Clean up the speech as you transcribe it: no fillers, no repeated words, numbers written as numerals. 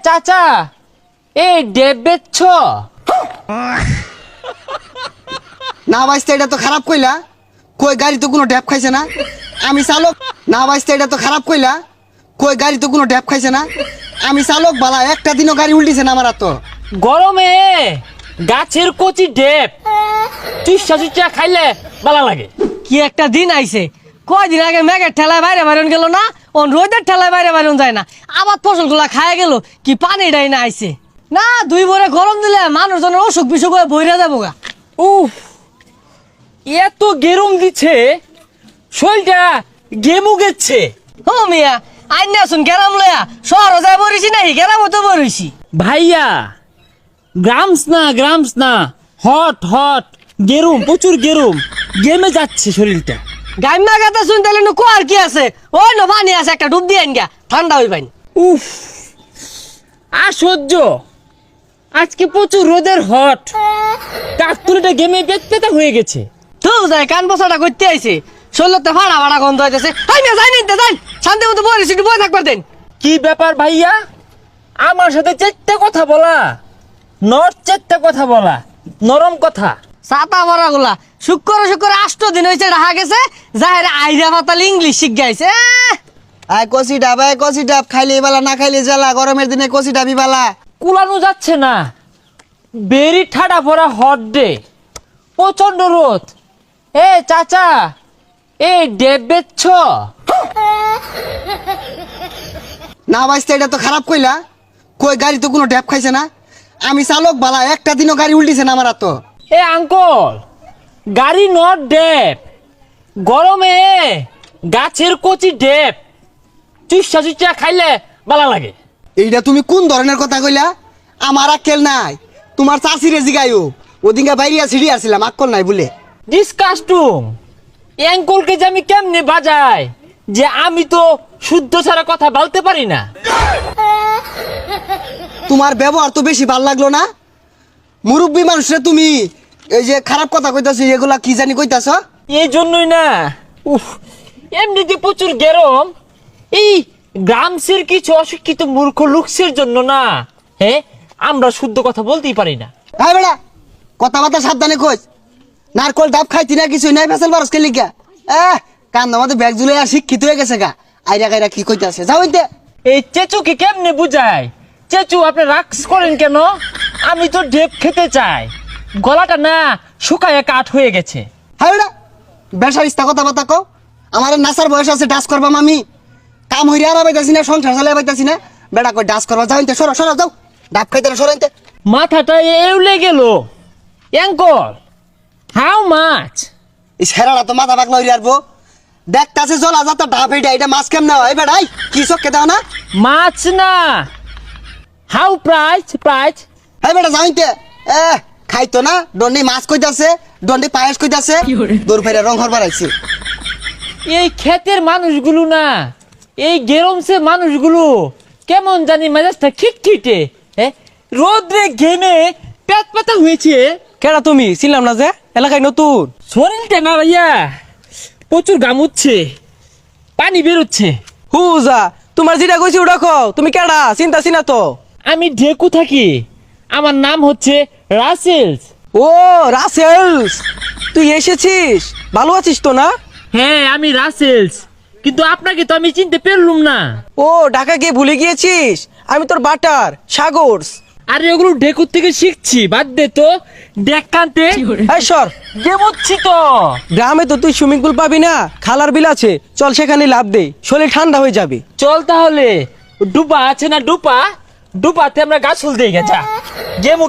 চাচা এই ডেব বেচছ? না বাইস্তা, এটা তো খারাপ কইলা। কই গাড়ি তো কোনো ড্যাপ খাইছে না, আমি চালক। না বাইস্তা, এটা তো খারাপ কইলা। কই গাড়ি তো কোনো ড্যাপ খাইছে না, আমি চালক। বালা একটা দিনও গাড়ি উল্টিছে না আমার। তো গরমে গাছের কচি ডেব চুষা চুষা খাইলে ভালো লাগে। কি একটা দিন আইছে, কয়দিন আগে মেঘের ঠেলায় বাইরে বাইরন গেল না, ও রোদের ঠেলায় বাইরে বাইরন যায় না, আবার ফসলগুলা খায় গেল। কি পানিটাই না আইছে না, দুই ভরে গরম দিলে মানুষজনের অসুখ বিসুখ হয়ে বইরা যাবো গা। উফ, এত গেরম দিচ্ছে, শরীরটা গেমু গেছে। ও মিয়া, আইন আসুন গেরাম লয়া শহর যায় বরিছি নাই, গেরাম তো বরিছি। ভাইয়া গ্রামস না, হট হট গেরুম, প্রচুর গেরুম, গেমে যাচ্ছে শরীরটা। গাইমা গাতা শুন তাহলে নু কোয়ার কি আছে, ওই নো পানি আছে, একটা ডুব দিয়ে আইন গা, ঠান্ডা হই পাইন। উফ, আর সহ্য। আজকে প্রচুর রোদের হট, কাকতুলিটা গেমে পেতা হয়ে গেছে। তো যায় কান বসাটা করতে আইছে, শরীরতে ফাড়া ফাড়া গন্ধ হইতেছে। আই না যাই নিতে যাই, শান্তি মতো বরিছি, একটু বই থাকবার দেন। কি ব্যাপার ভাইয়া, আমার সাথে চেট্টা কথা বলা, চেট্টা কথা বলা, নরম কথা। ছাতা ভরা গুলা শুক্র 8 দিন হয়েছে রাহা গেছে, যাহের আইরা পাতাল ইংলিশ শিখ গাইছে। আয় কষি ডাব, আয় কষি ডাব, খাইলে বালা না খাইলে জ্বালা। গরমের দিনে কষি ডাবি বালা। কুলানো যাচ্ছে না, বেরি ঠাডা ভরা হট ডে, প্রচন্ড রোদ। এ চাচা এই ডেব বেচছ? না বাইস্তা, এটা তো খারাপ কইলা। কই গাড়ি তো কোনো ড্যাপ খাইছে না, আমি চালক। বালা একটা দিনও গাড়ি উল্টিছে না আমার। তো এ আঙ্কল, গাড়ি নট ডেব, গরমে গাছের কচি ডেব চুষা চুষা খাইলে ভালো লাগে। এইটা তুমি কোন ধরনের কথা কইলা? আমার আক্কেল নাই, তোমার চাষিরে জিগাইও। ওদিনকে বাইরিয়া ছিড়ি আসছিলাম, আক্কল নাই বলে। ডিসকাস্টুম, অ্যাঙ্কলকে যে আমি কেমনে বাজাই, যে আমি তো শুদ্ধ ছাড়া কথা বলতে পারি না। তোমার ব্যবহার তো বেশি ভাল লাগলো না। মুরব্বী মানুষরে তুমি এই যে খারাপ কথা কইতাছো, এগুলা কি জানি কইতাছ? এই জন্যই না, উফ, এমনিতে প্রচুর গরম। এই গ্রামসের কিছু অশিক্ষিত মূর্খ লোকসের জন্য না, হ্যাঁ, আমরা শুদ্ধ কথা বলতেই পারি না। হ্যাঁ বেড়া, কথাবার্তা সাবধানে কইস। নারকল ডাব খাইতি না, কিছু নাই, ফেসাল বারস কে লিখা। কান আমাদের ব্যাগ জুলে আর শিক্ষিত হয়ে গেছে গা। আইরা গাইরা কি কইতাছে, যাও ইনতে। এই চেচুকে কেমনে বুঝায়? চেচু, আপনি রাক্স করেন কেন? আমি তো ডেপ খেতে চাই, গলাটা না শুকায় কাঠ হয়ে গেছে। হ্যাঁ বেড়া, বেসার ইস্তা কথাবার্তা কও। আমার নাসার বয়স আছে, ডাস করবাম আমি। কাম হইরে আর পাইতাছি না, সংসার চালাই পাইতাছি না। বেড়া কই ডাস করবা, যাও ইনতে, সরো সরো, যাও। ডাব খাইতে না, সরো ইনতে। মাথাটা এউলে গেল। Uncle, how much? এই ছেড়াটা তো মাথা পাকলা হইরে আসবো। দেখতাছে জলা যাতা ডাব, এটা মাছ কেমনে হয় বেড়াই? কি চক্কে দাও না? মাছ না, হাউ প্রাইস? হ্যাঁ বেটা, যাও ইনতে। খাইতো না, দন্ডি মাছ কইতাছে, দন্ডি পায়েস কইতাছে, দূর ফেরে রং হরবার আইছে। এই ক্ষেতের মানুষগুলো না, এই গেরমসে মানুষগুলো কেমন জানি মেজাজটা খিটখিটে, হ্যাঁ, রোদ্রে ঘেমে পেট পাতা হয়েছে। কেডা তুমি? ছিলাম না যে, এলাকায় নতুন। শরীরটা না ভাইয়া প্রচুর গামুচ্ছে, পানি বেরোচ্ছে। হুজা, তোমার যেটা কইছি ওটা কও। তুমি কেডা? চিন্তা চিনা তো। আমি ঢেকু থাকি, আমার নাম হচ্ছে রাসেলস। ও রাসেলস, তুই এসেছিস? ভালো আছিস তো না? হ্যাঁ, আমি রাসেলস, কিন্তু আপনাকে তো আমি চিনতে পারলুম না। ও ঢাকা গিয়ে ভুলে গিয়েছিস? আমি তোর বাটার সাগরস। আরে ওগুলো ঢেকুর থেকে শিখছি, বাদ দে তো। ডেকানতে এই সর, গেমুচ্ছি তো। গ্রামে তো তুই সুইমিং পুল পাবি না, খালার বিল আছে, চল সেখানে লাভ দে, শরীর ঠান্ডা হয়ে যাবে। চল তাহলে। ডুবা আছে না, ডুপাতে আমরা গাছ ফুল দিয়ে গেছা গেমু।